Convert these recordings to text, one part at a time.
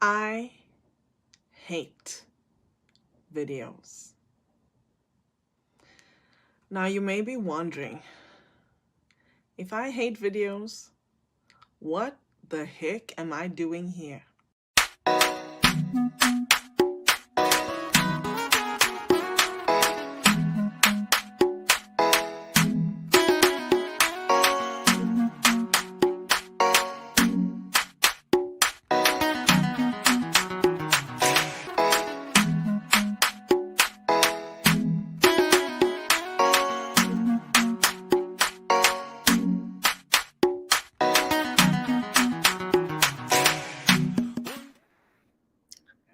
I hate videos. Now, you may be wondering, if I hate videos, what the heck am I doing here?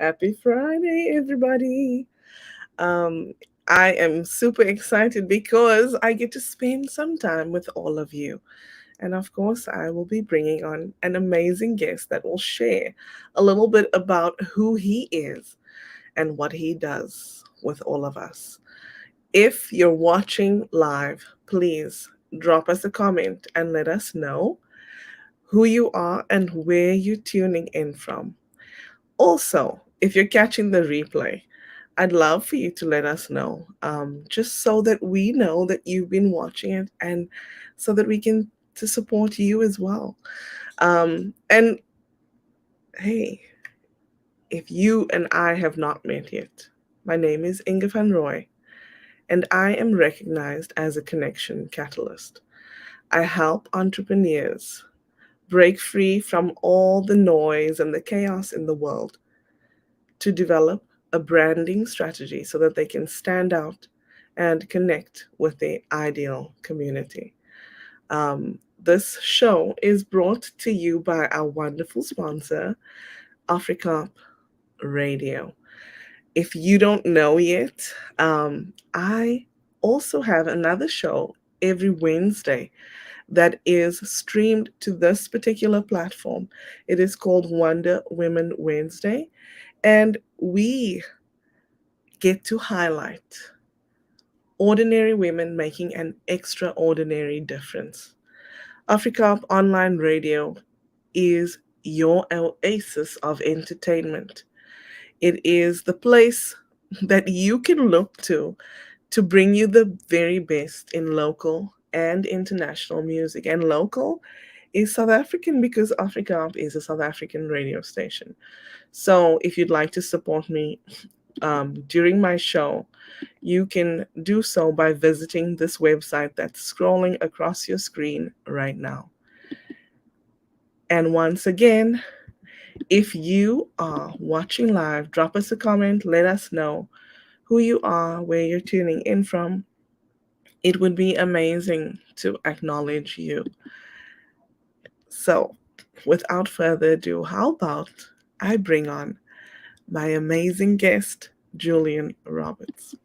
Happy Friday, everybody. Um, I am super excited because I get to spend some time with all of you. And of course, I will be bringing on an amazing guest that will share a little bit about who he is and what he does with all of us. If you're watching live, please drop us a comment and let us know who you are and where you're tuning in from. Also, if you're catching the replay, I'd love for you to let us know, just so that we know that you've been watching it and so that we can to support you as well. And hey, if you and I have not met yet, my name is Inge van Roy, and I am recognized as a connection catalyst. I help entrepreneurs break free from all the noise and the chaos in the world to develop a branding strategy so that they can stand out and connect with the ideal community. This show is brought to you by our wonderful sponsor, Africa Radio. If you don't know yet, I also have another show every Wednesday that is streamed to this particular platform. It is called Wonder Women Wednesday, and we get to highlight ordinary women making an extraordinary difference. Africa Online Radio is your oasis of entertainment. It is the place that you can look to bring you the very best in local and international music. And local is South African because Africa is a South African radio station. So if you'd like to support me during my show, you can do so by visiting this website that's scrolling across your screen right now. And once again, if you are watching live, drop us a comment, let us know who you are, where you're tuning in from. It would be amazing to acknowledge you. So, without further ado, how about I bring on my amazing guest, Julian Roberts.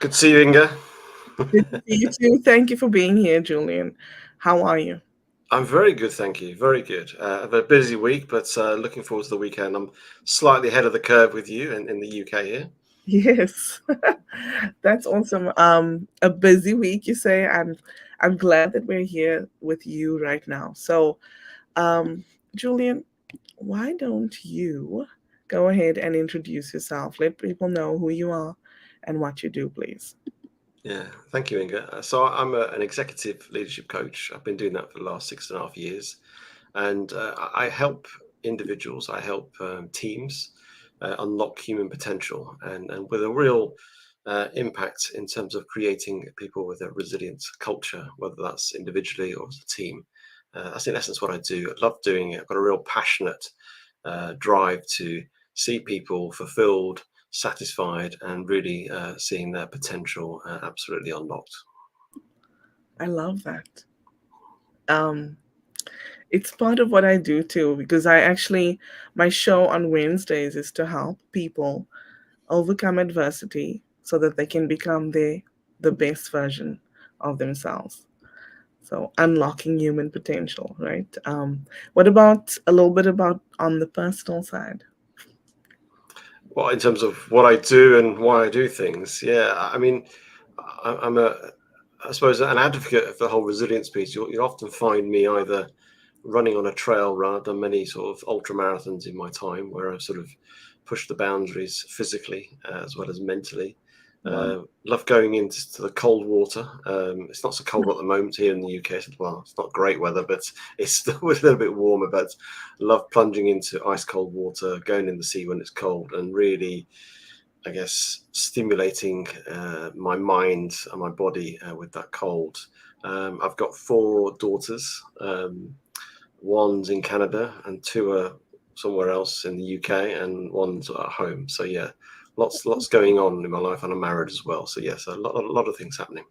Good to see you, Inga. Good to see you too. Thank you for being here, Julian. How are you? I'm very good, thank you. Very good. I've had a busy week, but looking forward to the weekend. I'm slightly ahead of the curve with you in the UK here. Yes, that's awesome. A busy week, you say. I'm glad that we're here with you right now. So, Julian, why don't you go ahead and introduce yourself? Let people know who you are and what you do, please. Yeah, thank you, Inga. So I'm an executive leadership coach. I've been doing that for the last 6.5 years, and I help individuals, I help teams unlock human potential, and with a real impact in terms of creating people with a resilient culture, whether that's individually or as a team. That's in essence what I do. I love doing it. I've got a real passionate drive to see people fulfilled, satisfied, and really seeing their potential absolutely unlocked. I love that. Um, it's part of what I do too, because my show on Wednesdays is to help people overcome adversity so that they can become the best version of themselves. So unlocking human potential, right? What about a little bit about on the personal side? Well, in terms of what I do and why I do things, yeah, I mean, I'm I suppose, an advocate of the whole resilience piece. You'll often find me either running on a trail run. I've done many sort of ultra marathons in my time where I've sort of pushed the boundaries physically as well as mentally. Wow. Love going into the cold water. It's not so cold at the moment here in the UK. Well, it's not great weather, but it's still a little bit warmer. But love plunging into ice cold water, going in the sea when it's cold, and really, I guess, stimulating my mind and my body with that cold. I've got four daughters. One's in Canada and two are somewhere else in the UK, and one's at home. So yeah, lots going on in my life, and I'm married as well. So yes, a lot of things happening.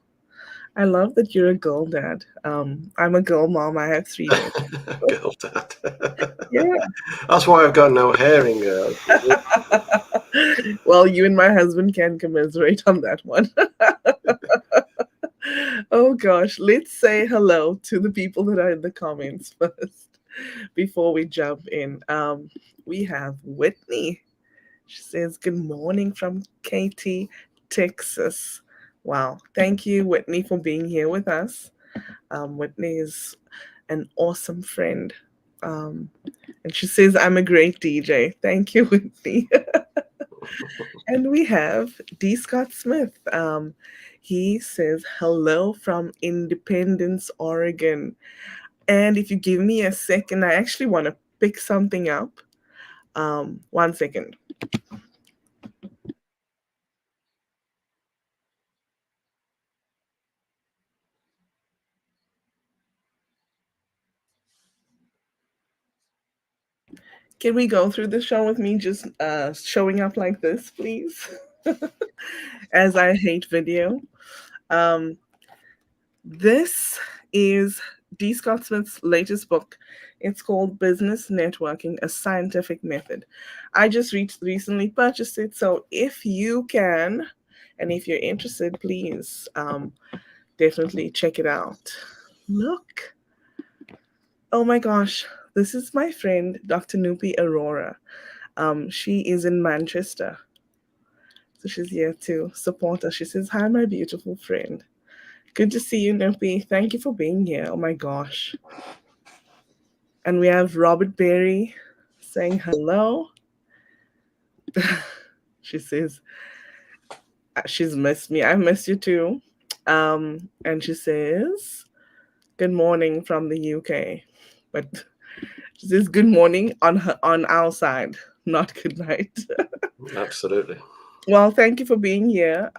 I love that you're a girl dad. I'm a girl mom. I have three daughters. Girl dad. Yeah. That's why I've got no herring. Well, you and my husband can commiserate on that one. Oh gosh, let's say hello to the people that are in the comments first before we jump in. We have Whitney. She says, "Good morning from Katy, Texas." Wow, thank you, Whitney, for being here with us. Whitney is an awesome friend. Um, and she says, "I'm a great DJ." Thank you, Whitney. And we have D. Scott Smith. He says, "Hello from Independence, Oregon." And if you give me a second, I actually want to pick something up. 1 second. Can we go through the show with me just showing up like this, please? As I hate video. Um, this is D. Scott Smith's latest book. It's called Business Networking, a Scientific Method. I just recently purchased it. So if you can, and if you're interested, please definitely check it out. Look. Oh my gosh. This is my friend, Dr. Nupi Aurora. She is in Manchester. So she's here to support us. She says, "Hi, my beautiful friend. Good to see you, Nupi. Thank you for being here. Oh my gosh." And we have Robert Berry saying hello. She says, she's missed me. I've missed you too. And she says, "Good morning from the UK." But she says good morning on our side, not good night. Absolutely. Well, thank you for being here,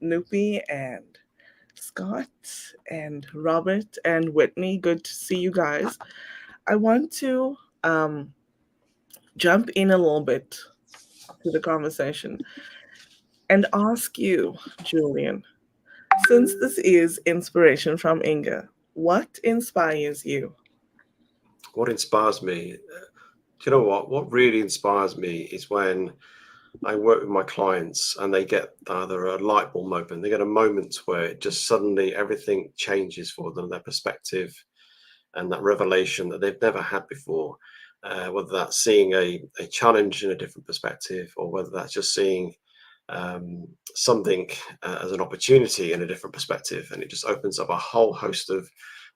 Nupi and Scott and Robert and Whitney. Good to see you guys. I want to jump in a little bit to the conversation and ask you, Julian, since this is inspiration from Inga, what inspires you? What inspires me? Do you know what? What really inspires me is when I work with my clients and they get either a light bulb moment, they get a moment where it just suddenly everything changes for them, their perspective and that revelation that they've never had before. Whether that's seeing a challenge in a different perspective, or whether that's just seeing something as an opportunity in a different perspective, and it just opens up a whole host of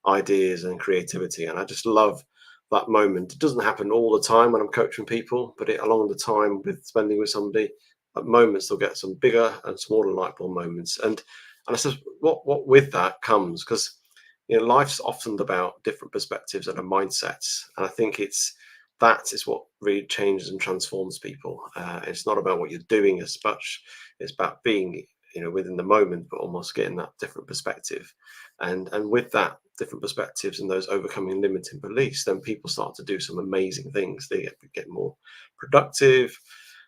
ideas and creativity. And I just love that moment. It doesn't happen all the time when I'm coaching people, but along the time with spending with somebody, at moments they'll get some bigger and smaller light bulb moments. And I said, what with that comes, because life's often about different perspectives and a mindsets, and I think that is what really changes and transforms people. It's not about what you're doing as much; it's about being, within the moment, but almost getting that different perspective. And with that different perspectives and those overcoming limiting beliefs, then people start to do some amazing things. They get more productive.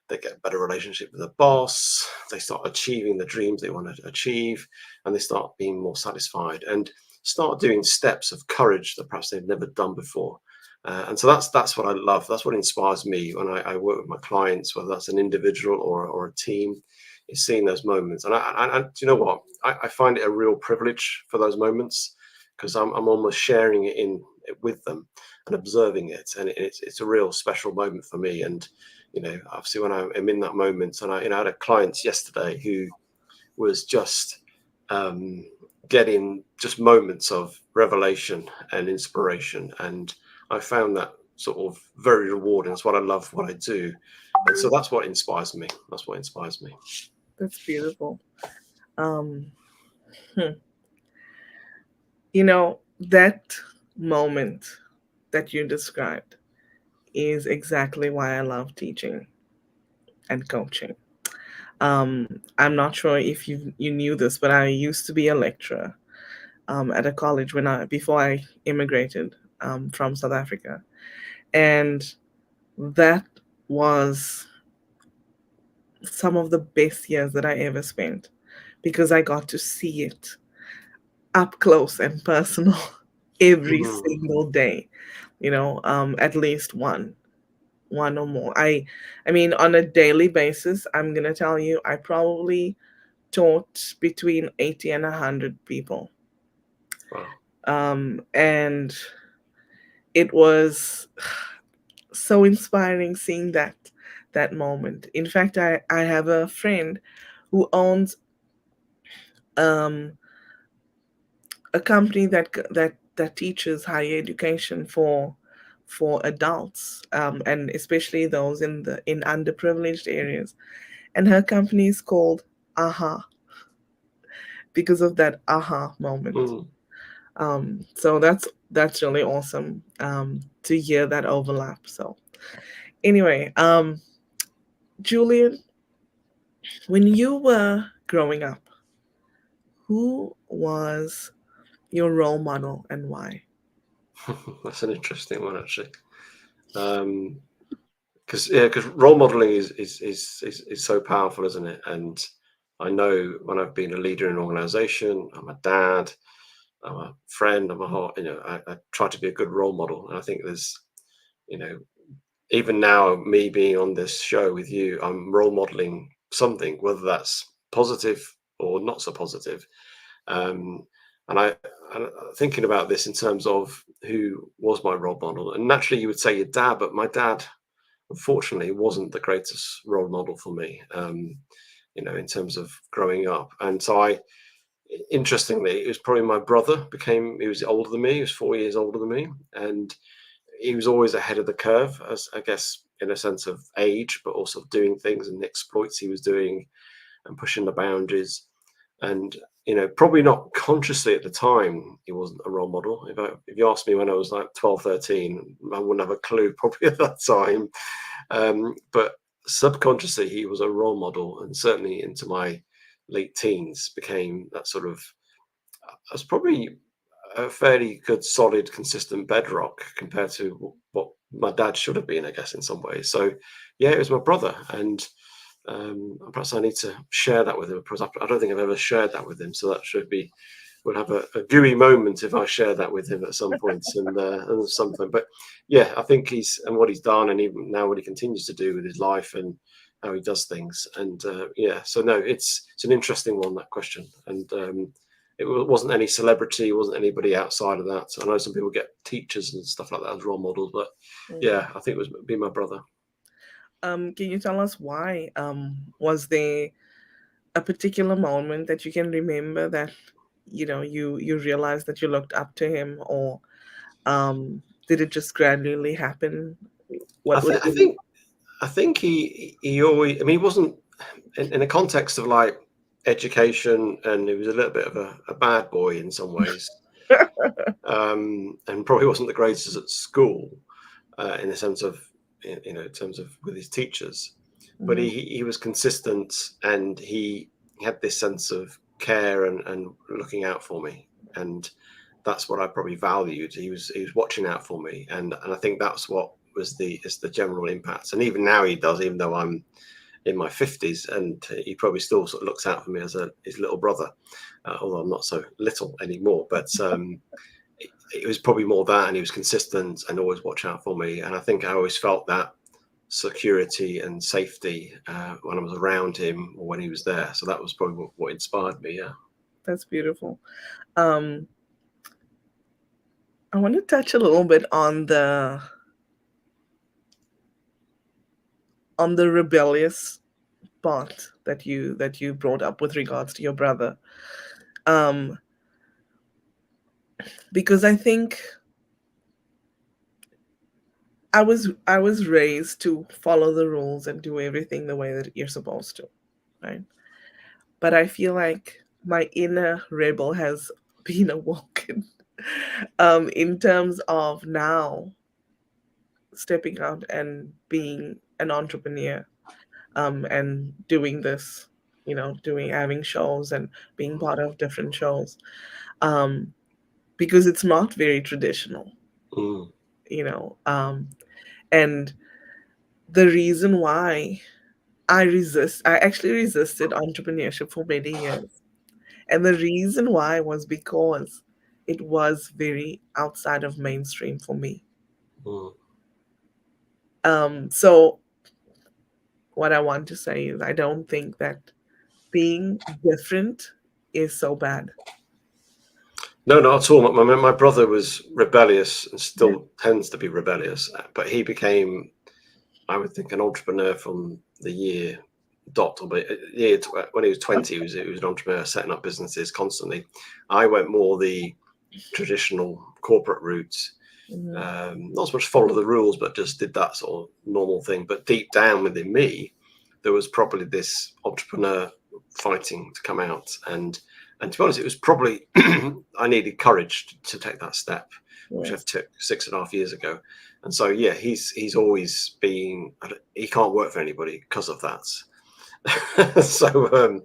They get a better relationship with the boss. They start achieving the dreams they want to achieve, and they start being more satisfied and start doing steps of courage that perhaps they've never done before. And so that's what I love. That's what inspires me when I work with my clients, whether that's an individual or a team, is seeing those moments. And do you know what? I find it a real privilege for those moments, because I'm almost sharing it in with them and observing it, and it's a real special moment for me. And obviously when I'm in that moment, and I had a client yesterday who was just getting just moments of revelation and inspiration, and I found that sort of very rewarding. That's what I love, what I do, and so that's what inspires me. That's what inspires me. That's beautiful. Um, hmm. You know, that moment that you described is exactly why I love teaching and coaching. I'm not sure if you knew this, but I used to be a lecturer at a college when I before I immigrated from South Africa, and that was some of the best years that I ever spent because I got to see it up close and personal every Mm. single day. At least one or more. I mean, on a daily basis, I'm gonna tell you, I probably taught between 80 and 100 people. Wow. And it was so inspiring seeing that moment. In fact, I have a friend who owns um, a company that teaches higher education for adults, and especially those in underprivileged areas. And her company is called AHA because of that aha moment. Mm. So that's really awesome to hear that overlap. So anyway, Julian, when you were growing up, who was your role model and why? That's an interesting one, actually. Um, because role modeling is so powerful, isn't it? And I know when I've been a leader in an organization, I'm a dad, I'm a friend, I'm a heart, I try to be a good role model. And I think there's, you know, even now, me being on this show with you, I'm role modeling something, whether that's positive or not so positive. Um, and I'm thinking about this in terms of who was my role model. And naturally, you would say your dad, but my dad, unfortunately, wasn't the greatest role model for me. In terms of growing up, and so interestingly, it was probably my brother. He was older than me. He was 4 years older than me, and he was always ahead of the curve, as I guess in a sense of age, but also doing things and the exploits he was doing and pushing the boundaries. And probably not consciously at the time, he wasn't a role model. If you asked me when I was like 12, 13, I wouldn't have a clue probably at that time. But subconsciously, he was a role model, and certainly into my late teens became that sort of. I was probably a fairly good, solid, consistent bedrock compared to what my dad should have been, I guess, in some ways. So, yeah, it was my brother, and perhaps I need to share that with him. Because I don't think I've ever shared that with him, so that should be. We'll have a gooey moment if I share that with him at some point and something. But yeah, I think what he's done, and even now what he continues to do with his life and how he does things. And yeah, so no, it's an interesting one, that question. And it wasn't any celebrity, it wasn't anybody outside of that. So I know some people get teachers and stuff like that as role models, but Mm. yeah, I think it was be my brother. Can you tell us why? Was there a particular moment that you can remember that you realized that you looked up to him, or did it just gradually happen? I, What would th- it I be? think I think he always. I mean, he wasn't in the context of like education, and he was a little bit of a bad boy in some ways, and probably wasn't the greatest at school in the sense of in terms of with his teachers. But Mhm. he was consistent, and he had this sense of care and looking out for me, and that's what I probably valued. He was watching out for me, and I think that's what was the general impact. And even now he does, even though I'm in my 50s, and he probably still sort of looks out for me as his little brother, although I'm not so little anymore. But it was probably more that, and he was consistent and always watch out for me. And I think I always felt that security and safety when I was around him or when he was there. So that was probably what inspired me. Yeah. That's beautiful. Um, I want to touch a little bit on the rebellious part that you brought up with regards to your brother, um, because I think I was raised to follow the rules and do everything the way that you're supposed to, right? But I feel like my inner rebel has been awoken in terms of now stepping out and being an entrepreneur, and doing this, doing having shows and being part of different shows, um, because it's not very traditional, Mm, you know. And the reason why I actually resisted entrepreneurship for many years. And the reason why was because it was very outside of mainstream for me. mm. So what I want to say is I don't think that being different is so bad. No, not at all. My brother was rebellious and Yeah. still tends to be rebellious, but he became, I would think, an entrepreneur from the year dot, or when he was 20, he was an entrepreneur setting up businesses constantly. I went more the traditional corporate route, Mhm. not so much follow the rules, but just did that sort of normal thing. But deep down within me, there was probably this entrepreneur fighting to come out, and to be honest, it was probably I needed courage to take that step, which I Yes. took 6.5 years ago. And so yeah, he's always been, he can't work for anybody because of that. So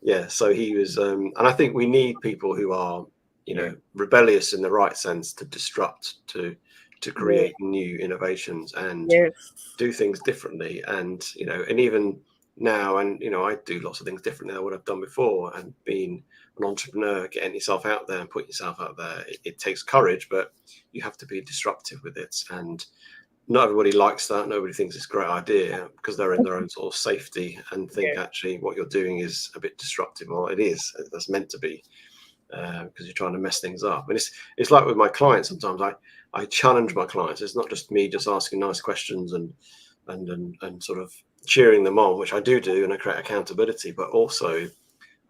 yeah, so he was, and I think we need people who are, Yeah. rebellious in the right sense, to disrupt, to Yeah. create new innovations and Yes. do things differently. And and even now, and I do lots of things differently than what I've done before. And being an entrepreneur, getting yourself out there and putting yourself out there, it takes courage, but you have to be disruptive with it. And not everybody likes that. Nobody thinks it's a great idea because they're in their own sort of safety and think Yeah. actually what you're doing is a bit disruptive. Well, it is. That's meant to be, because you're trying to mess things up. And it's like with my clients. Sometimes I challenge my clients. It's not just me just asking nice questions and sort of cheering them on, which I do, and I create accountability. But also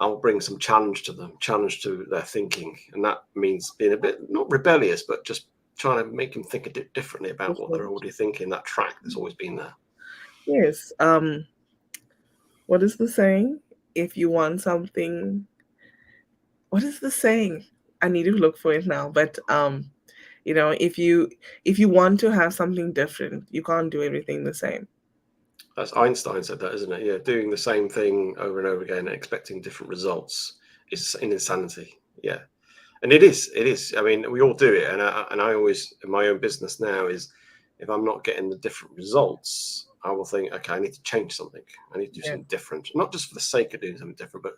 I'll bring some challenge to them, challenge to their thinking, and that means being a bit not rebellious, but just trying to make them think a bit differently about what they're Different. already thinking. That track that's always been there. Yes. What is the saying? If you want something, what is the saying? I need to look for it now. But if you want to have something different, you can't do everything the same. That's Einstein said that, isn't it? Yeah, doing the same thing over and over again and expecting different results is an insanity. Yeah, and it is. It is. I mean, we all do it, and I always, in my own business now, is if I'm not getting the different results, I will think, okay, I need to change something. I need to do Yeah. something different, not just for the sake of doing something different, but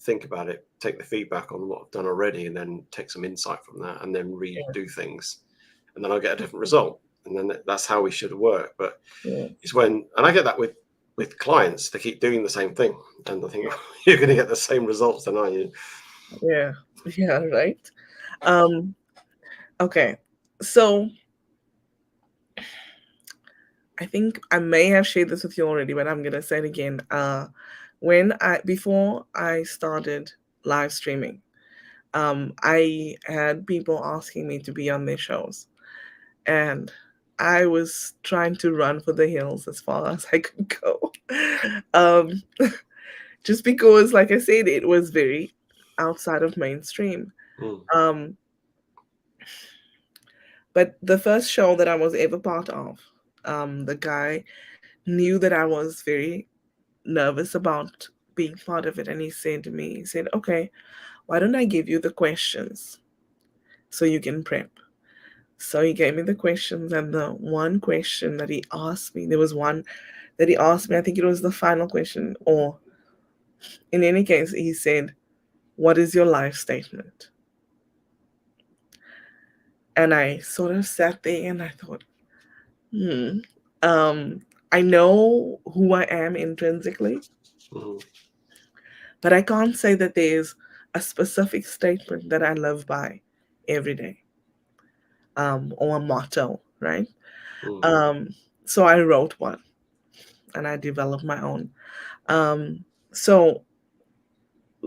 think about it, take the feedback on what I've done already, and then take some insight from that, and then Yeah. redo things, and then I'll get a different result. And then that's how we should work. But Yeah. it's when, and I get that with clients, they keep doing the same thing, and I think you're going to get the same results, then, aren't you? Yeah. Yeah. Right. Um. Okay. So I think I may have shared this with you already, but I'm gonna say it again. When I before I started live streaming, I had people asking me to be on their shows, and I was trying to run for the hills as far as I could go. um, just because, like I said, it was very outside of mainstream. Mm, Um, but the first show that I was ever part of, the guy knew that I was very nervous about being part of it, and he said, "Okay, why don't I give you the questions so you can prep?" So he gave me the questions, and the one question that he asked me, there was one that he asked me, I think it was the final question, or in any case, he said, "What is your life statement?" And I sort of sat there and I thought, hmm, um, I know who I am intrinsically, mm, but I can't say that there's a specific statement that I live by every day, or a motto, right? mm. Um, so I wrote one and I developed my own. Um, so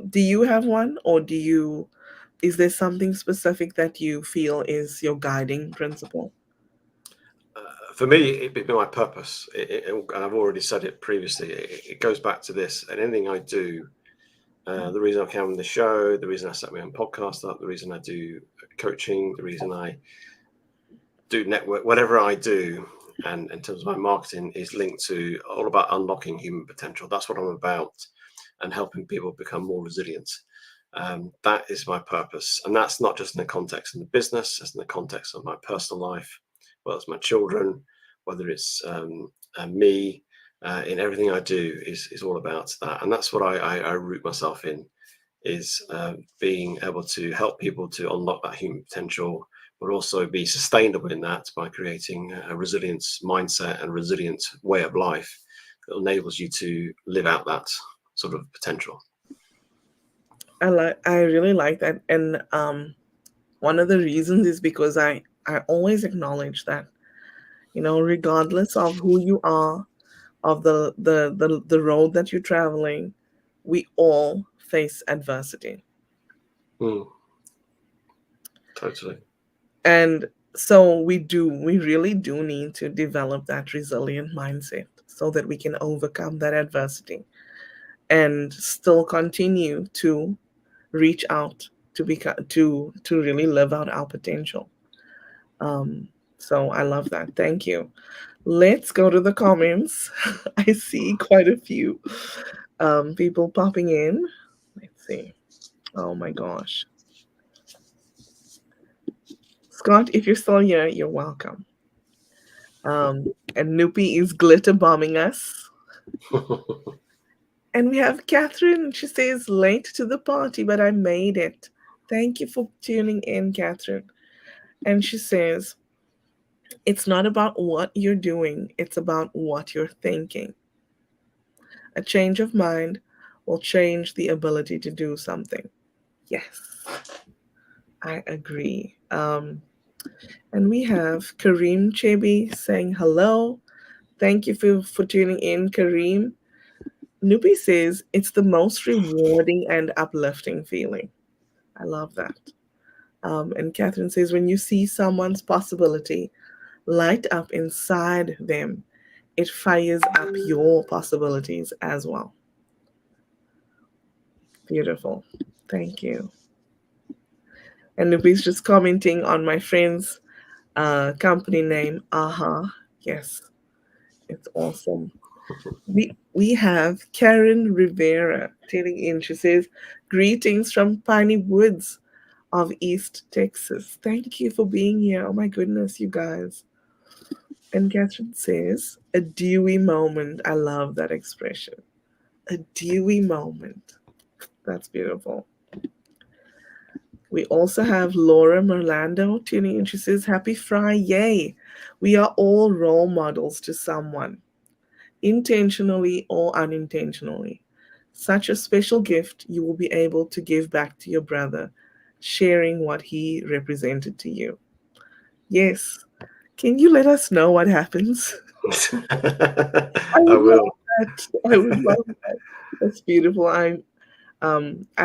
do you have one, or is there something specific that you feel is your guiding principle? For me, it'd be my purpose. And I've already said it previously. It goes back to this. And anything I do, the reason I came on the show, the reason I set my own podcast up, the reason I do coaching, the reason I do network, whatever I do, and in terms of my marketing, is linked to all about unlocking human potential. That's what I'm about, and helping people become more resilient. That is my purpose, and that's not just in the context of the business; it's in the context of my personal life, whether it's my children, whether it's me. In everything I do is all about that, and that's what I root myself in, is being able to help people to unlock that human potential, but also be sustainable in that by creating a resilience mindset and resilient way of life that enables you to live out that sort of potential. I really like that. And one of the reasons is because I always acknowledge that, regardless of who you are, of the road that you're traveling, we all face adversity. Mm, totally. And so we really do need to develop that resilient mindset so that we can overcome that adversity and still continue to reach out to really live out our potential. Um, so I love that. Thank you. Let's go to the comments. I see quite a few people popping in. Let's see. Oh my gosh. Scott, if you're still here, you're welcome. And Nupi is glitter bombing us. And we have Catherine. She says, late to the party, but I made it. Thank you for tuning in, Catherine. And she says, it's not about what you're doing, it's about what you're thinking. A change of mind will change the ability to do something. Yes, I agree. And we have Kareem Chebi saying hello. Thank you for tuning in, Kareem. Nubi says it's the most rewarding and uplifting feeling. I love that. And Catherine says when you see someone's possibility light up inside them, it fires up your possibilities as well. Beautiful. Thank you. And Nubi's just commenting on my friend's company name. Aha. Yes, it's awesome. We have Karen Rivera tuning in. She says, greetings from Piney Woods of East Texas. Thank you for being here. Oh my goodness, you guys. And Catherine says, a dewy moment. I love that expression. A dewy moment. That's beautiful. We also have Laura Merlando tuning in. She says, happy Friday. We are all role models to someone, intentionally or unintentionally. Such a special gift you will be able to give back to your brother, sharing what he represented to you. Yes. Can you let us know what happens? I I would love will. that. I would love that. That's beautiful. I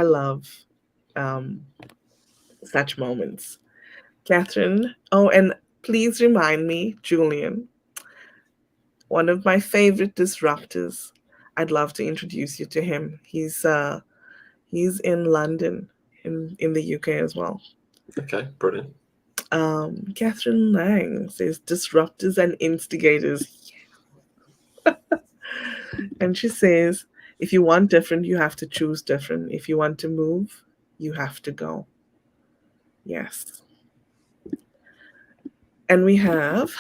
love um such moments. Catherine. Oh, and please remind me, Julian, one of my favorite disruptors. I'd love to introduce you to him. He's in London, in the UK as well. Okay, brilliant. Catherine Lang says disruptors and instigators. And she says, if you want different, you have to choose different. If you want to move, you have to go. Yes. And we have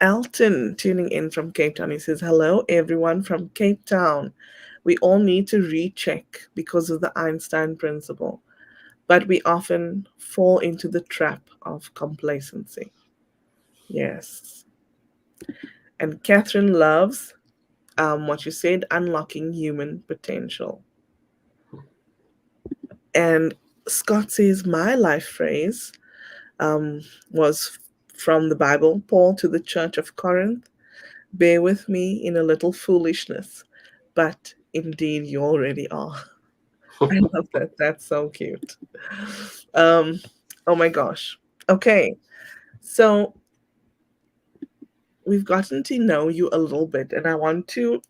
Alton tuning in from Cape Town. He says, hello, everyone from Cape Town. We all need to recheck because of the Einstein principle, but we often fall into the trap of complacency. Yes. And Catherine loves what you said, unlocking human potential. And Scott says, my life phrase um, was from the Bible, Paul to the Church of Corinth. Bear with me in a little foolishness, but indeed you already are. I love that. That's so cute. Um, oh my gosh. Okay. So we've gotten to know you a little bit, and I want to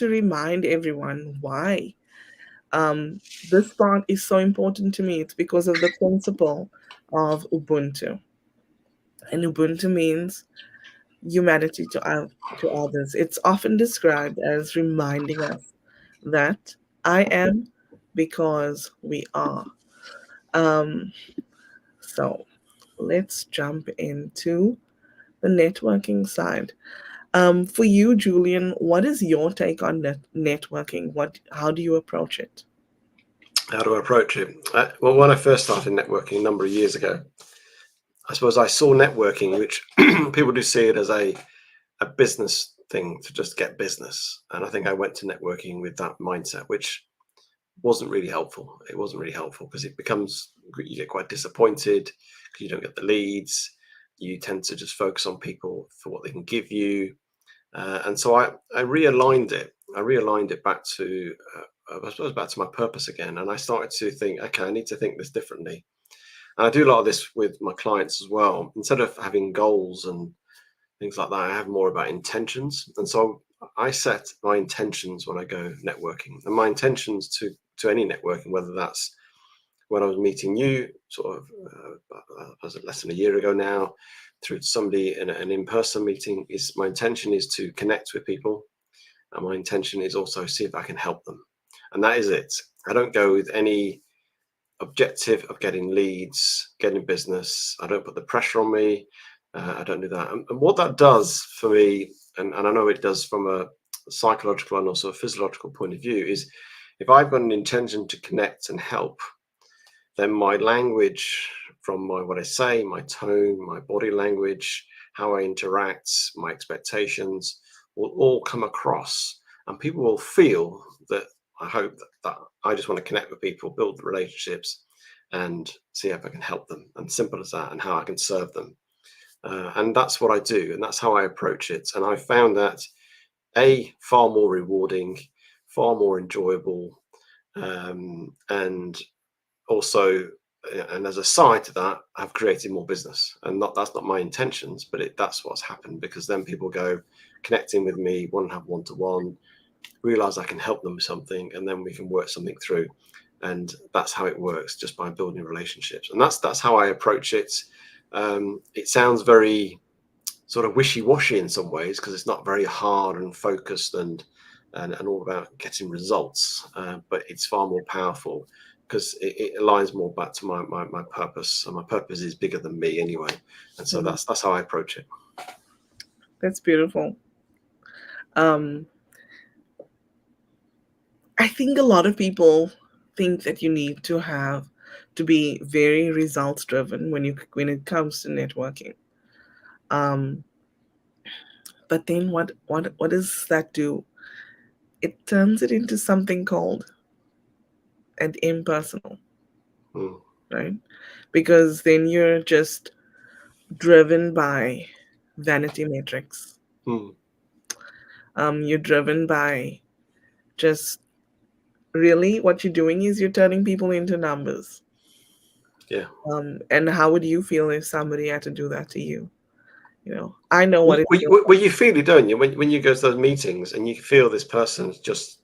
remind everyone why um, this part is so important to me. It's because of the principle of Ubuntu, and Ubuntu means humanity to others. It's often described as reminding us that I am because we are. Um, so let's jump into the networking side. For you, Julian, what is your take on networking? How do you approach it? How do I approach it? Well, when I first started networking a number of years ago, I suppose I saw networking, which people do see it as a business thing to just get business. And I think I went to networking with that mindset, which wasn't really helpful. It wasn't really helpful because you get quite disappointed because you don't get the leads. You tend to just focus on people for what they can give you. And so I realigned it. I realigned it back to, I suppose, back to my purpose again. And I started to think, okay, I need to think this differently. And I do a lot of this with my clients as well. Instead of having goals and things like that, I have more about intentions. And so I set my intentions when I go networking, and my intentions to any networking, whether that's when I was meeting you, sort of, was it less than a year ago now, through to somebody in an in-person meeting, is my intention is to connect with people, and my intention is also see if I can help them, and that is it. I don't go with any objective of getting leads, getting business. I don't put the pressure on me. I don't do that. And what that does for me, and I know it does from a psychological and also a physiological point of view, is if I've got an intention to connect and help, then my language, from my what I say, my tone, my body language, how I interact, my expectations will all come across, and people will feel that. I hope that I just want to connect with people, build the relationships, and see if I can help them. And simple as that, and how I can serve them. And that's what I do, and that's how I approach it. And I found that far more rewarding, far more enjoyable, and also, and as a side to that, I've created more business. And that's not my intentions, but that's what's happened, because then people go connecting with me, want to have one to one, realize I can help them with something, and then we can work something through. And that's how it works, just by building relationships. And that's how I approach it. It sounds very sort of wishy-washy in some ways, because it's not very hard and focused and all about getting results, but it's far more powerful because it aligns more back to my purpose, and my purpose is bigger than me anyway. And so Mhm. that's how I approach it. That's beautiful. Um, I think a lot of people think that you need to be very results driven when it comes to networking. Um, but then what does that do? It turns it into something called an impersonal, Mm, right? Because then you're just driven by vanity metrics. mm, You're driven by just really what you're doing is you're turning people into numbers. yeah. And how would you feel if somebody had to do that to you? I know Well, what it well, feels well, you feel it, don't you? When you go to those meetings and you feel this person, just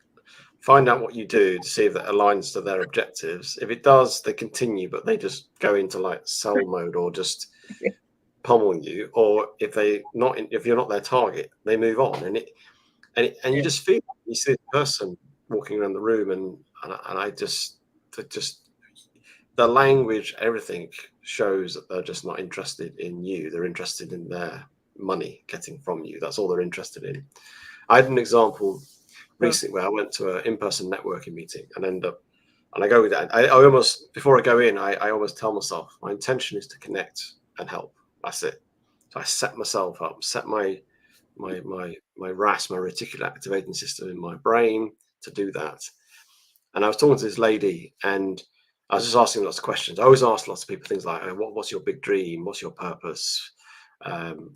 find out what you do to see if that aligns to their objectives. If it does, they continue, but they just go into like sell mode, or just like. pummel you. Or if you're not their target, they move on, and you Yeah. just feel, you see this person walking around the room, and I just the language, everything shows that they're just not interested in you. They're interested in their money getting from you. That's all they're interested in. I had an example Huh. recently where I went to an in-person networking meeting and I go with that. I almost, before I go in, I always tell myself my intention is to connect and help. That's it. So I set myself up, set my RAS, my reticular activating system in my brain to do that. And I was talking to this lady, and I was just asking lots of questions. I always ask lots of people things like, what's your big dream? What's your purpose?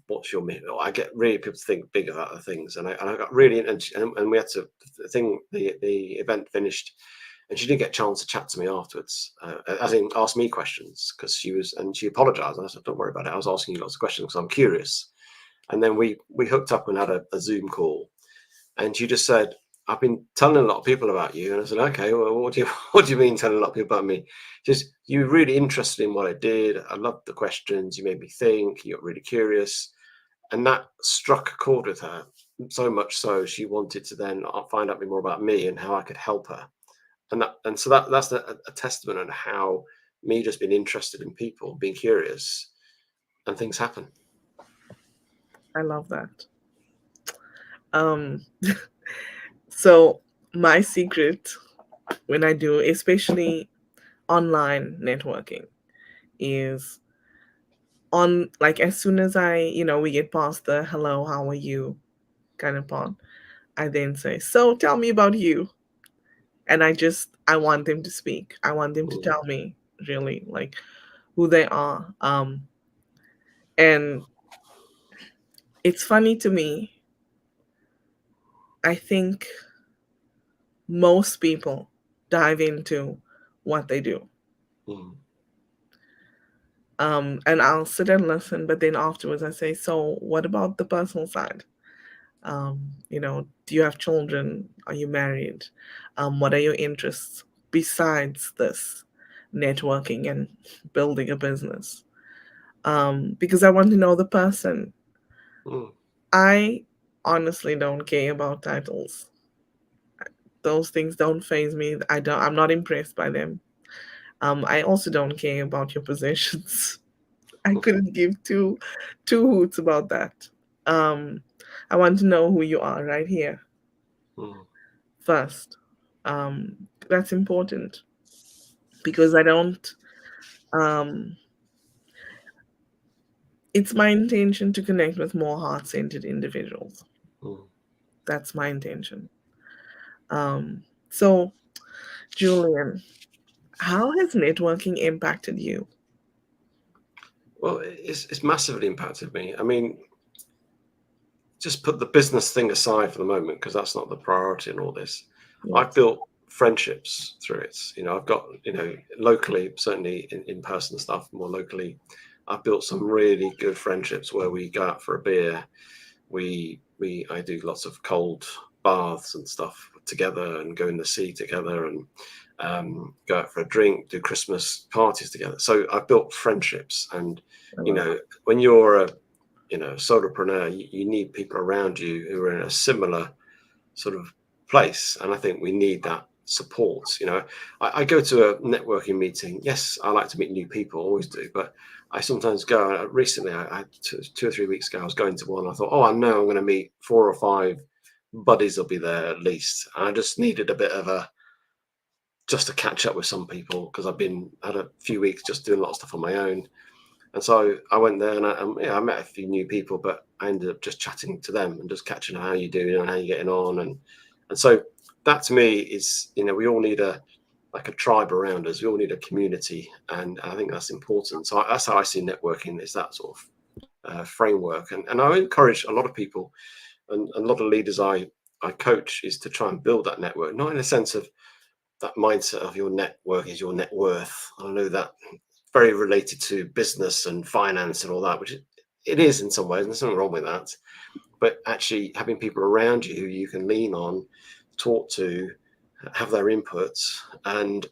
What's your mission? I get really people to think big about the things, and I got really, and we had to, the event finished, and she didn't get a chance to chat to me afterwards, as in ask me questions, because she apologized, and I said, don't worry about it, I was asking you lots of questions because I'm curious. And then we hooked up and had a Zoom call, and she just said, "I've been telling a lot of people about you." And I said, "Okay, well, what do you what do you mean telling a lot of people about me?" Just, "You were really interested in what I did. I loved the questions. You made me think. You got really curious." And that struck a chord with her, so much so she wanted to then find out more about me and how I could help her. And so that's a testament on how me just being interested in people, being curious, and things happen. I love that. Um, so my secret when I do, especially online networking, is on like as soon as we get past the hello, how are you kind of part, I then say, so tell me about you. And I want them to speak. I want them to Mm, tell me really like who they are. And it's funny to me. I think most people dive into what they do. mm, And I'll sit and listen, but then afterwards I say, so what about the personal side? Do you have children? Are you married? What are your interests besides this networking and building a business? Because I want to know the person. mm, I honestly don't care about titles. Those things don't phase me. I'm not impressed by them. I also don't care about your possessions. I couldn't give two hoots about that. Um, I want to know who you are right here mm, first. Um, that's important because I don't. Um, it's my intention to connect with more heart-centered individuals. mm. That's my intention. So, Julian, how has networking impacted you? Well, it's massively impacted me. I mean, just put the business thing aside for the moment because that's not the priority in all this. I've Yes, built friendships through it. I've got, locally, certainly in person stuff, more locally, I've built some really good friendships where we go out for a beer. I do lots of cold baths and stuff together and go in the sea together and go out for a drink, do Christmas parties together. So I've built friendships. And, I love when you're a solopreneur, you need people around you who are in a similar sort of place, and I think we need that support. I go to a networking meeting. Yes, I like to meet new people, always do, but I sometimes go. Recently, I had 2 or 3 weeks ago, I was going to one. I thought, oh, I know I'm going to meet 4 or 5 buddies will be there at least. And I just needed a bit of a just to catch up with some people because had a few weeks just doing a lot of stuff on my own. And so I went there and I met a few new people, but I ended up just chatting to them and just catching how you doing and how you getting on. And so that to me is, we all need like a tribe around us. We all need a community. And I think that's important. So that's how I see networking, is that sort of framework. And I encourage a lot of people and a lot of leaders I coach is to try and build that network, not in a sense of that mindset of your network is your net worth. I know that very related to business and finance and all that, which it is in some ways, and there's nothing wrong with that. But actually having people around you who you can lean on, talk to, have their inputs, and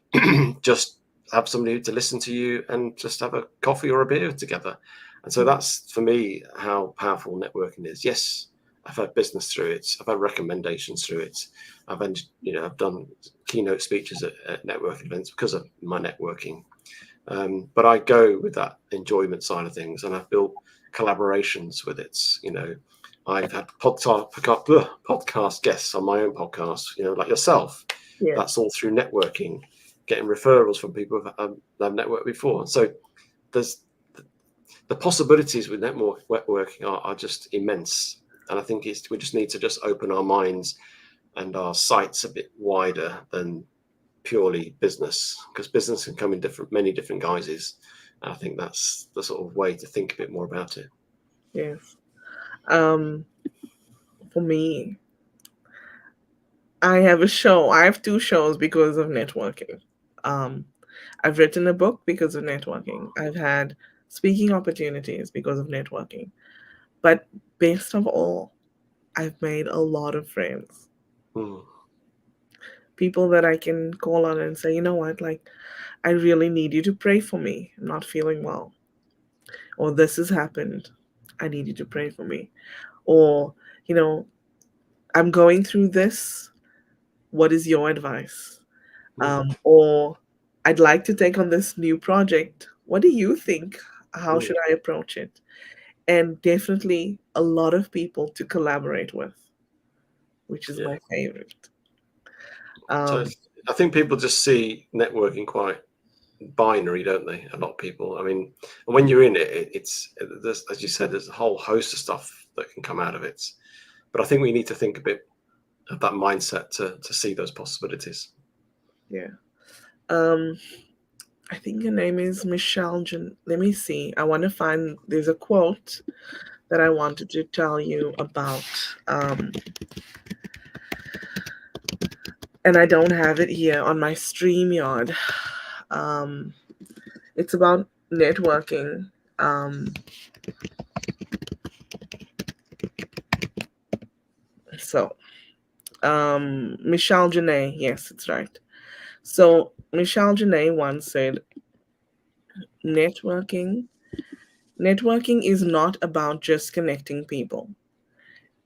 just have somebody to listen to you and just have a coffee or a beer together. And so it. that's for me how powerful networking is. Yes, I've had business through it. I've had recommendations through it. I've done keynote speeches at network events because of my networking. But I go with that enjoyment side of things, and I've built collaborations with it. I've had podcast guests on my own podcast, like yourself. Yes, That's all through networking, getting referrals from people I've networked before. So there's the possibilities with networking are just immense. And I think we just need to just open our minds and our sights a bit wider than purely business, because business can come in many different guises. And I think that's the sort of way to think a bit more about it. yes. Um, for me, I have a show. I have two shows because of networking. Um, I've written a book because of networking. I've had speaking opportunities because of networking. But best of all, I've made a lot of friends. Mm. People that I can call on and say, you know what, like, I really need you to pray for me. I'm not feeling well. Or this has happened. I need you to pray for me. Or, you know, I'm going through this. What is your advice? Mm. Or I'd like to take on this new project. What do you think? How Mm. should I approach it? And definitely a lot of people to collaborate with, which is Yeah. my favorite. So Um, I think people just see networking quite binary, don't they? A lot of people. I mean, and when you're in it, there's, as you said, there's a whole host of stuff that can come out of it. But I think we need to think a bit of that mindset to see those possibilities. yeah. Um, I think her name is Michelle. Let me see. I want to find. There's a quote that I wanted to tell you about, um, and I don't have it here on my StreamYard. Um, it's about networking. Um, so, Michelle Janae, yes, it's right. So, Michelle Janae once said, networking, networking is not about just connecting people.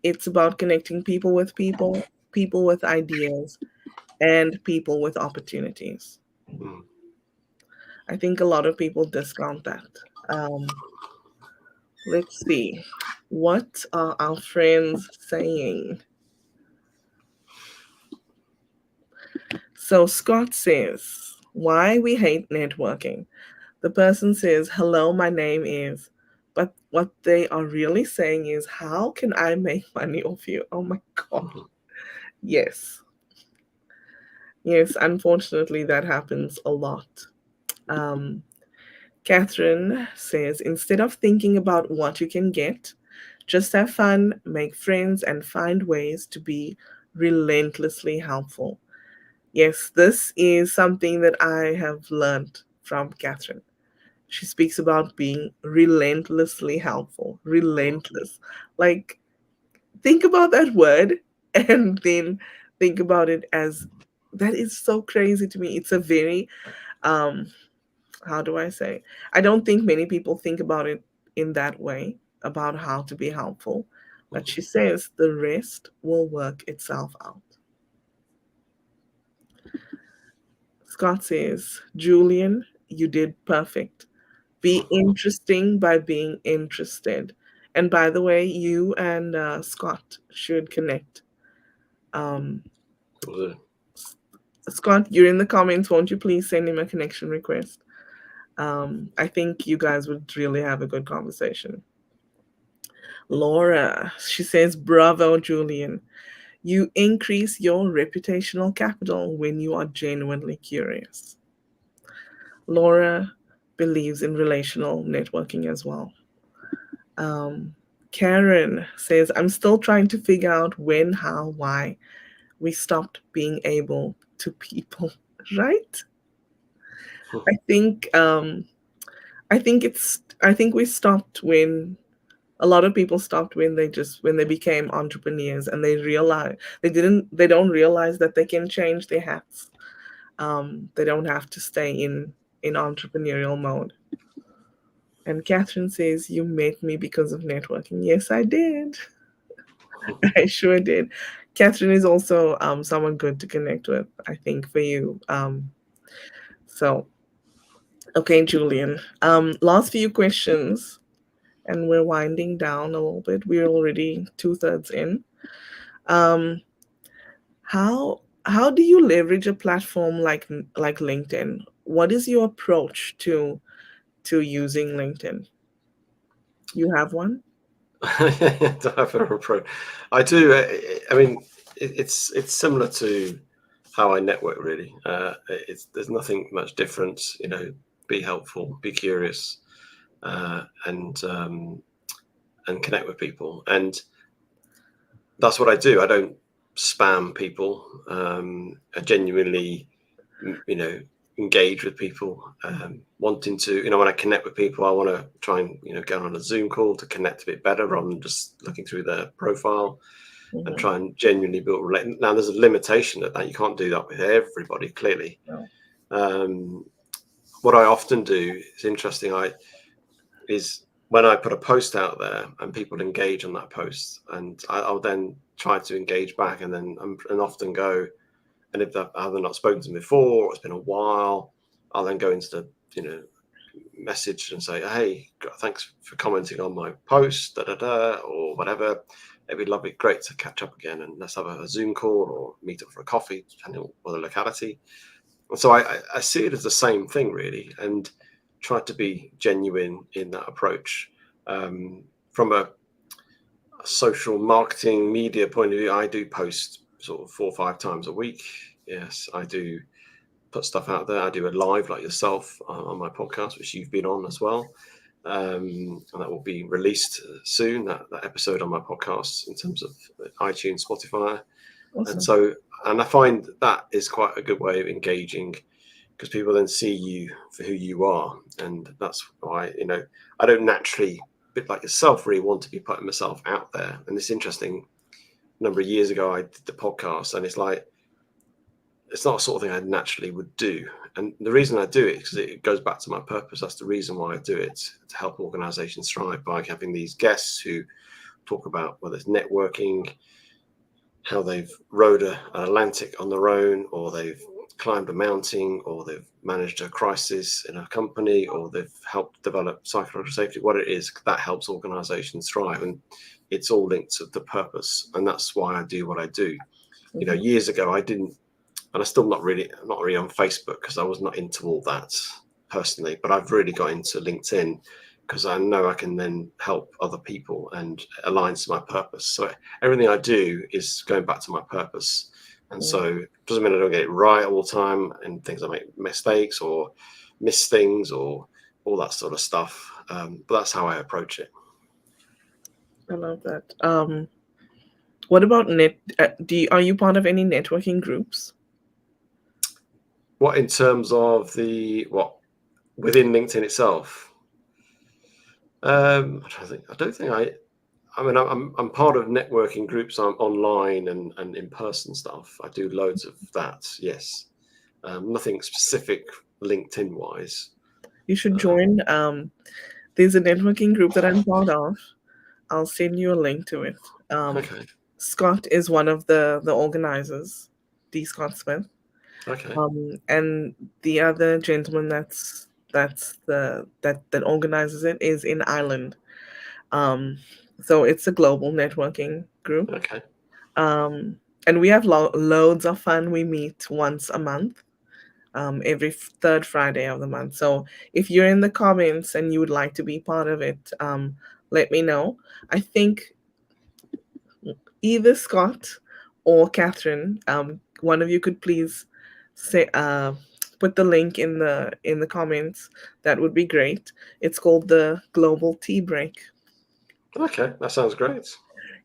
It's about connecting people, people with ideas, and people with opportunities. Mm. I think a lot of people discount that. Um, let's see. What are our friends saying? So Scott says, why we hate networking. The person says, hello, my name is. But what they are really saying is, how can I make money off you? Oh my God. Mhm. Yes. Yes, unfortunately, that happens a lot. Um, Catherine says, instead of thinking about what you can get, just have fun, make friends, and find ways to be relentlessly helpful. Yes, this is something that I have learned from Catherine. She speaks about being relentlessly helpful. Relentless. Like, think about that word and then think about it as that is so crazy to me. It's a very, um, how do I say? I don't think many people think about it in that way, about how to be helpful. But Mhm. she says the rest will work itself out. Scott says, Julian, you did perfect. Be interesting by being interested. And by the way, you and Scott should connect. Um, Scott, you're in the comments. Won't you please send him a connection request? I think you guys would really have a good conversation. Laura, she says, bravo, Julian. You increase your reputational capital when you are genuinely curious. Laura believes in relational networking as well. Um, Karen says, I'm still trying to figure out when, how, why we stopped being able to people, right? I think I think we stopped when a lot of people stopped when when they became entrepreneurs and they don't realize that they can change their hats. They don't have to stay in entrepreneurial mode. And Catherine says, you met me because of networking. Yes, I did. I sure did. Catherine is also someone good to connect with, I think, for you. So, okay, Julian. Last few questions, and we're winding down a little bit. We're already two-thirds in. Um, how do you leverage a platform like LinkedIn? What is your approach to using LinkedIn? You have one? To have a approach. I do. I mean, it's similar to how I network. Really, there's nothing much different. You know, be helpful, be curious, and connect with people. And that's what I do. I don't spam people. I genuinely, you know. engage with people, wanting to, when I connect with people, I want to try and, get on a Zoom call to connect a bit better rather than just looking through their profile, and Mm-hmm. try and genuinely build relate. Now, there's a limitation to that. You can't do that with everybody, clearly. No. Um, what I often do is interesting. Is when I put a post out there and people engage on that post, and I'll then try to engage back, and then and often go, and if I have not spoken to them before, or it's been a while, I'll then go into the message and say, hey, thanks for commenting on my post, or whatever. It'd be lovely, great to catch up again, and let's have a Zoom call or meet up for a coffee, depending on the locality. And so I see it as the same thing, really, and try to be genuine in that approach. From a social marketing media point of view, I do post sort of 4 or 5 times a week. Yes, I do put stuff out there. I do a live like yourself on my podcast, which you've been on as well. And that will be released soon, that episode on my podcast in terms of iTunes, Spotify. And Awesome. so, and I find that is quite a good way of engaging, because people then see you for who you are. And that's why, I don't naturally, a bit like yourself, really want to be putting myself out there. And it's interesting, a number of years ago, I did the podcast, and it's like, it's not a sort of thing I naturally would do. And the reason I do it is because it goes back to my purpose. That's the reason why I do it, to help organizations thrive by having these guests who talk about whether it's networking, how they've rode an Atlantic on their own, or they've climbed a mountain, or they've managed a crisis in a company, or they've helped develop psychological safety, what it is that helps organizations thrive. And it's all linked to the purpose. And that's why I do what I do. Mm-hmm. Years ago, I didn't, and I'm still not really on Facebook, because I was not into all that personally, but I've really got into LinkedIn because I know I can then help other people and aligns to my purpose. So everything I do is going back to my purpose. And so it doesn't mean I don't get it right all the time, and things I make mistakes or miss things or all that sort of stuff. But that's how I approach it. I love that. What about net? Are you part of any networking groups? What in terms of what within LinkedIn itself? I don't think I mean, I'm part of networking groups. I'm online and in person stuff. I do loads of that. Yes, nothing specific LinkedIn wise. You should Uh, join. There's a networking group that I'm part of. I'll send you a link to it. okay, Scott is one of the organizers, D. Scott Smith. okay, And the other gentleman that organizes it is in Ireland. Um, so it's a global networking group. okay, Um, and we have loads of fun. We meet once a month, every third Friday of the month. So if you're in the comments and you would like to be part of it, let me know. I think either Scott or Catherine, one of you could please say put the link in the comments. That would be great. It's called the Global Tea Break. okay. That sounds great.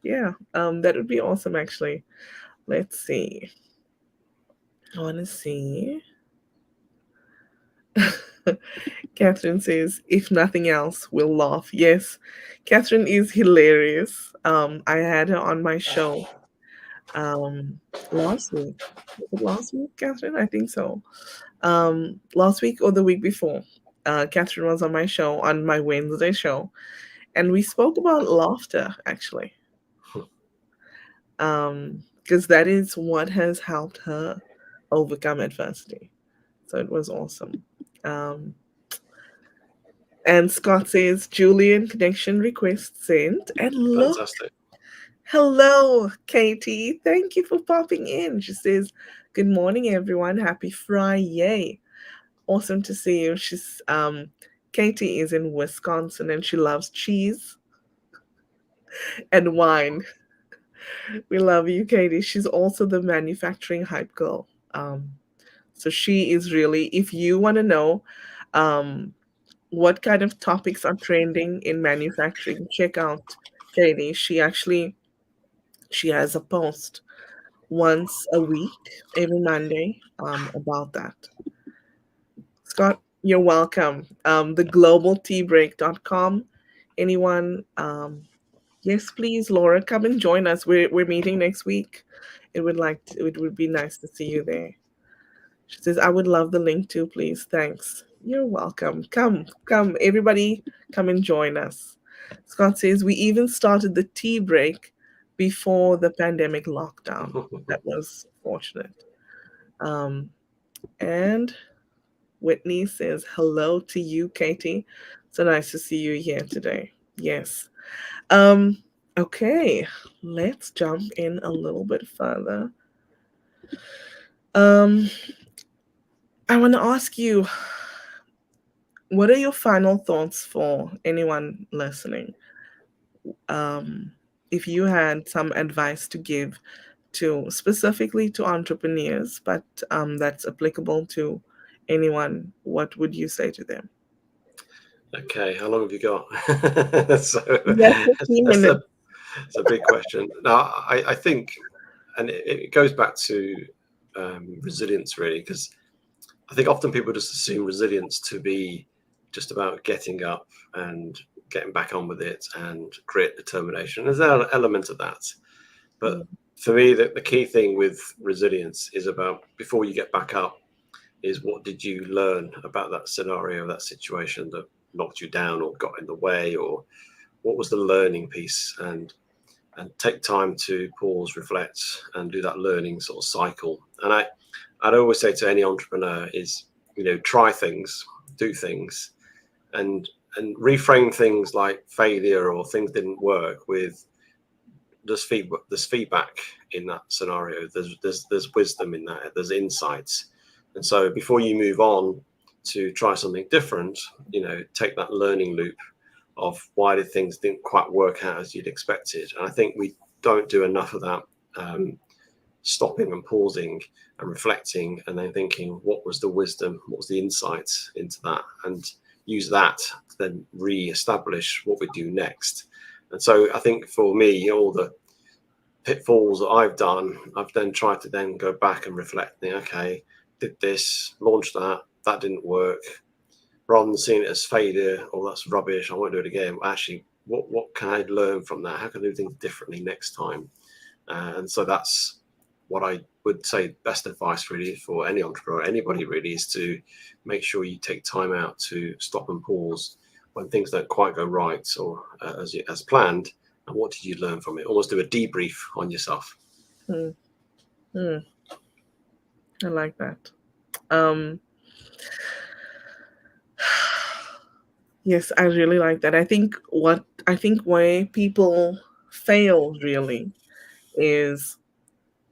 Yeah, that would be awesome actually. Let's see. I want to see. Catherine says, if nothing else, we'll laugh. Yes, Catherine is hilarious. I had her on my show um, last week. Was it last week, Catherine? I think so. Last week or the week before. Catherine was on my show, on my Wednesday show, and we spoke about laughter actually, because that is what has helped her overcome adversity. So it was awesome. Um, and Scott says, Julian connection request sent. And look, Fantastic. hello, Katie. Thank you for popping in. She says, good morning, everyone. Happy Friday. Awesome to see you. Katie is in Wisconsin and she loves cheese and wine. We love you, Katie. She's also the manufacturing hype girl. Um, so she is really, if you want to know um, what kind of topics are trending in manufacturing, check out Katie. She has a post once a week, every Monday, about that. Scott, you're welcome. Theglobalteabreak.com. Anyone? Yes, please, Laura, come and join us. We're meeting next week. It would be nice to see you there. She says, I would love the link too, please. Thanks. You're welcome. Come, everybody, come and join us. Scott says, we even started the tea break before the pandemic lockdown. That was fortunate. Um, and Whitney says, hello to you, Katie. So nice to see you here today. Yes. Um, okay, let's jump in a little bit further. Um, I want to ask you, what are your final thoughts for anyone listening? Um, if you had some advice to give to specifically to entrepreneurs, but that's applicable to anyone, what would you say to them? Okay, how long have you got? So Yes, 15 that's minutes. a big question. Now, I think, and it goes back to resilience really, because I think often people just assume resilience to be just about getting up and getting back on with it and grit, determination. There's an element of that, but Mm, for me, the key thing with resilience is about before you get back up is what did you learn about that scenario, that situation that knocked you down or got in the way, or what was the learning piece, and take time to pause, reflect, and do that learning sort of cycle. And I'd always say to any entrepreneur is, try things, do things, and reframe things like failure or things didn't work with there's feedback in that scenario. There's wisdom in that. There's insights, and so before you move on to try something different, take that learning loop of why did things didn't quite work out as you'd expected. And I think we don't do enough of that. Stopping and pausing and reflecting and then thinking what was the wisdom, what was the insights into that, and use that to then re-establish what we do next. And so I think for me, all the pitfalls that I've done, I've then tried to then go back and reflect, think, okay, did this, launch that didn't work, rather than seeing it as failure or that's rubbish, I won't do it again. Actually, what can I learn from that? How can I do things differently next time? And so that's what I would say best advice really for any entrepreneur, anybody really, is to make sure you take time out to stop and pause when things don't quite go right or as planned. And what did you learn from it? Almost do a debrief on yourself. mm, mm. I like that. Um, yes, I really like that. I think where people fail really is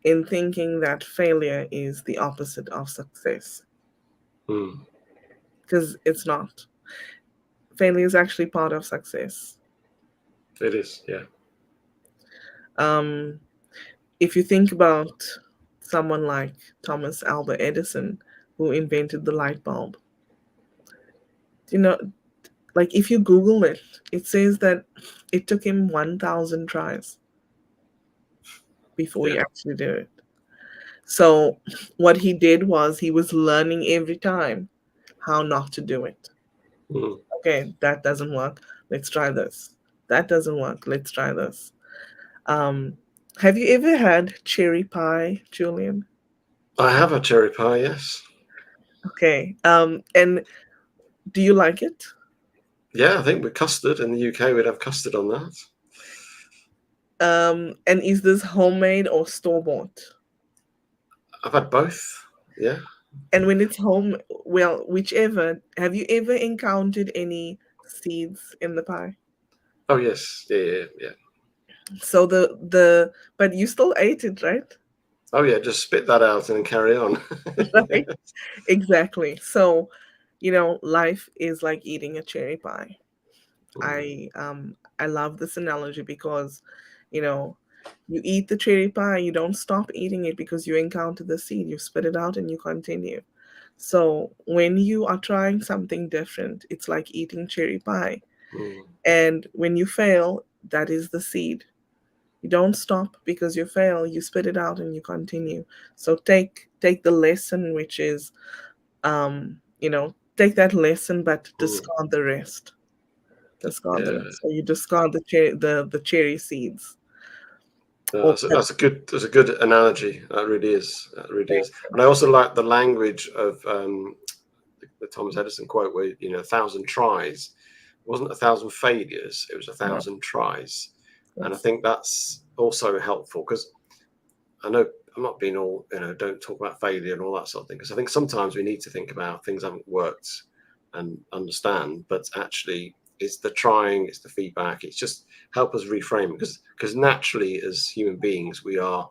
in thinking that failure is the opposite of success, Mm, because it's not. Failure is actually part of success. it is, yeah. Um, if you think about someone like Thomas Alva Edison, who invented the light bulb, you know, like if you Google it, it says that it took him 1,000 tries before Yeah. he actually did it. So what he did was he was learning every time how not to do it. Mm. Okay, that doesn't work. Let's try this. That doesn't work. Let's try this. Um, have you ever had cherry pie, Julian? I have a cherry pie, yes. Okay. And do you like it? Yeah, I think with custard in the UK, we'd have custard on that. And is this homemade or store bought? I've had both. Yeah. And when it's home, well, whichever, have you ever encountered any seeds in the pie? Oh, yes. Yeah, yeah, yeah. So but you still ate it, right? Oh, yeah. Just spit that out and then carry on. Yeah. Right? Exactly. So, life is like eating a cherry pie. Mm, I love this analogy because, you know, you eat the cherry pie, you don't stop eating it because you encounter the seed, you spit it out and you continue. So when you are trying something different, it's like eating cherry pie. mm, And when you fail, that is the seed. You don't stop because you fail, you spit it out and you continue. So take the lesson, which is, um, you know, take that lesson, but Mm. discard the rest. Discard the Yeah. rest. So you discard the cherry seeds. Or That's a good analogy. That really is. That really is. And I also like the language of the Thomas Edison quote, where 1,000 tries wasn't 1,000 failures; it was a no, thousand tries. And I yes. think that's also helpful, because I know I'm not being all, don't talk about failure and all that sort of thing, because I think sometimes we need to think about things haven't worked and understand, but actually it's the trying, it's the feedback, it's just help us reframe it, because naturally as human beings we are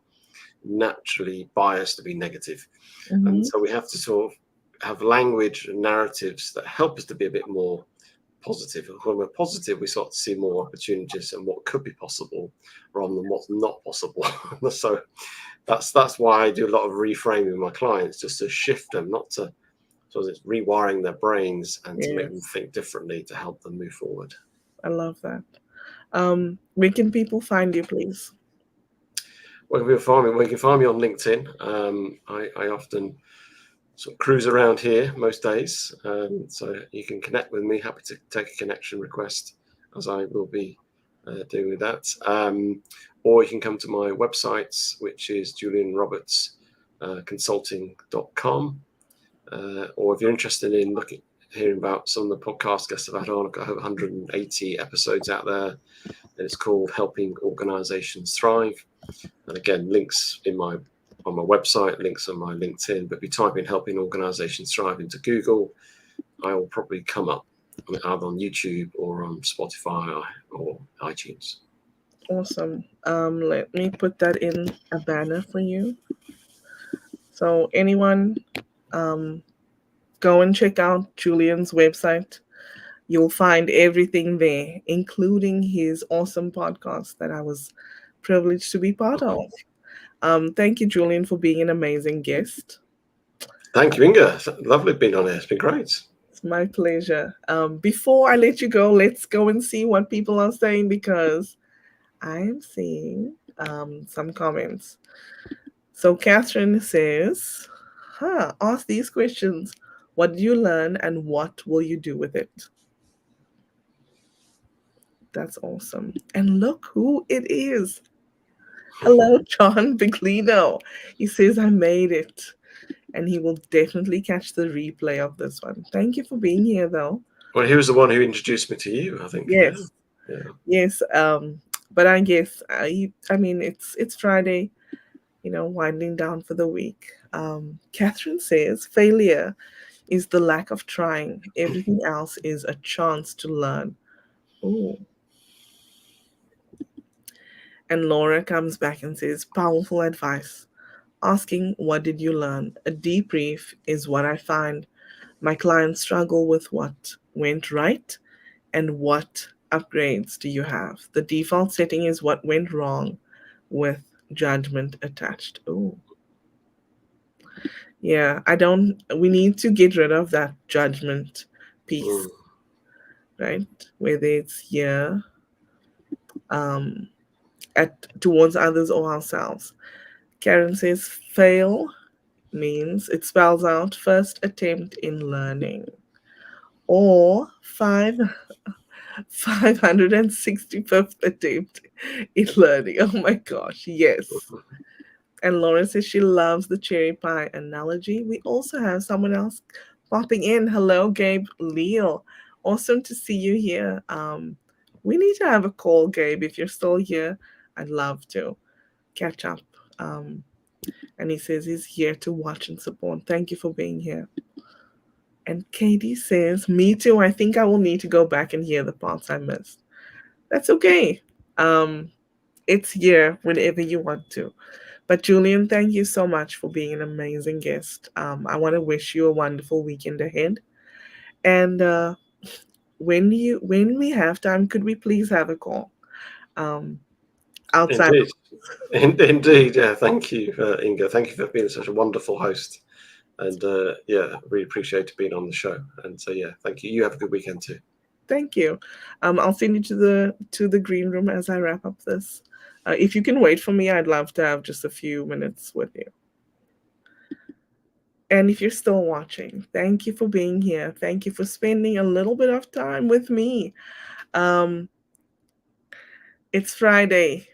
naturally biased to be negative, and Hmm. so we have to sort of have language and narratives that help us to be a bit more positive. And when we're positive, we start to see more opportunities and what could be possible rather than what's not possible. So that's why I do a lot of reframing with my clients, just to shift them, not to, so it's rewiring their brains and to make them Yes, think differently to help them move forward. I love that. Where can people find you, please? Well, you can find me on LinkedIn. I often sort of cruise around here most days, so you can connect with me. Happy to take a connection request, as I will be doing with that. Or you can come to my website, which is Julian Roberts consulting.com. Or if you're interested in hearing about some of the podcast guests I've had on, I've got over 180 episodes out there, and it's called Helping Organizations Thrive. And again, links on my website, links on my LinkedIn. But if you type in Helping Organizations Thrive into Google, I will probably come up either on YouTube or on Spotify or iTunes. Awesome. Let me put that in a banner for you. So anyone, um, go and check out Julian's website. You'll find everything there, including his awesome podcast that I was privileged to be part of. Thank you, Julian, for being an amazing guest. Thank you, Inga. Lovely being on here. It's been great. It's my pleasure. Before I let you go, let's go and see what people are saying, because I am seeing some comments. So Catherine says, ask these questions. What did you learn and what will you do with it? That's awesome. And look who it is. Hello, John Biglino. He says, I made it. And he will definitely catch the replay of this one. Thank you for being here, though. Well, he was the one who introduced me to you, I think. Yeah. Yes, Yeah. yes. But I guess I mean it's Friday, winding down for the week. Catherine says failure is the lack of trying. Everything else is a chance to learn. Ooh. And Laura comes back and says, powerful advice. Asking, what did you learn? A debrief is what I find. My clients struggle with what went right and what upgrades do you have. The default setting is what went wrong with judgment attached. Oh, yeah. We need to get rid of that judgment piece, Mm. right? Whether it's here, um, at towards others or ourselves. Karen says, fail means it spells out first attempt in learning, or 565th attempt in learning. Oh my gosh, yes. And Lauren says she loves the cherry pie analogy. We also have someone else popping in. Hello, Gabe Leal. Awesome to see you here. We need to have a call, Gabe. If you're still here, I'd love to catch up. Um, and he says he's here to watch and support. Thank you for being here. And Katie says, me too. I think I will need to go back and hear the parts I missed. That's okay. Um, it's here whenever you want to. But Julian, thank you so much for being an amazing guest. I want to wish you a wonderful weekend ahead. And when we have time, could we please have a call um, outside? Indeed. Indeed. Yeah. Thank you, Inga. Thank you for being such a wonderful host. And yeah, really appreciate being on the show. And so, yeah, thank you. You have a good weekend too. Thank you. I'll send you to the green room as I wrap up this. If you can wait for me, I'd love to have just a few minutes with you. And if you're still watching, thank you for being here. Thank you for spending a little bit of time with me. Um, it's Friday.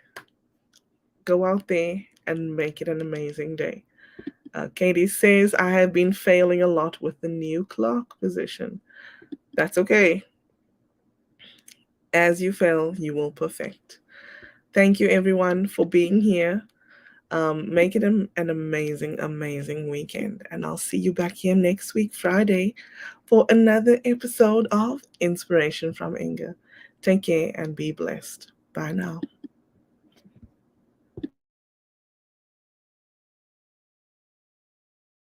Go out there and make it an amazing day. Katie says, I have been failing a lot with the new clock position. That's okay. As you fail, you will perfect. Thank you, everyone, for being here. Make it an amazing, amazing weekend. And I'll see you back here next week, Friday, for another episode of Inspiration from Inga. Take care and be blessed. Bye now.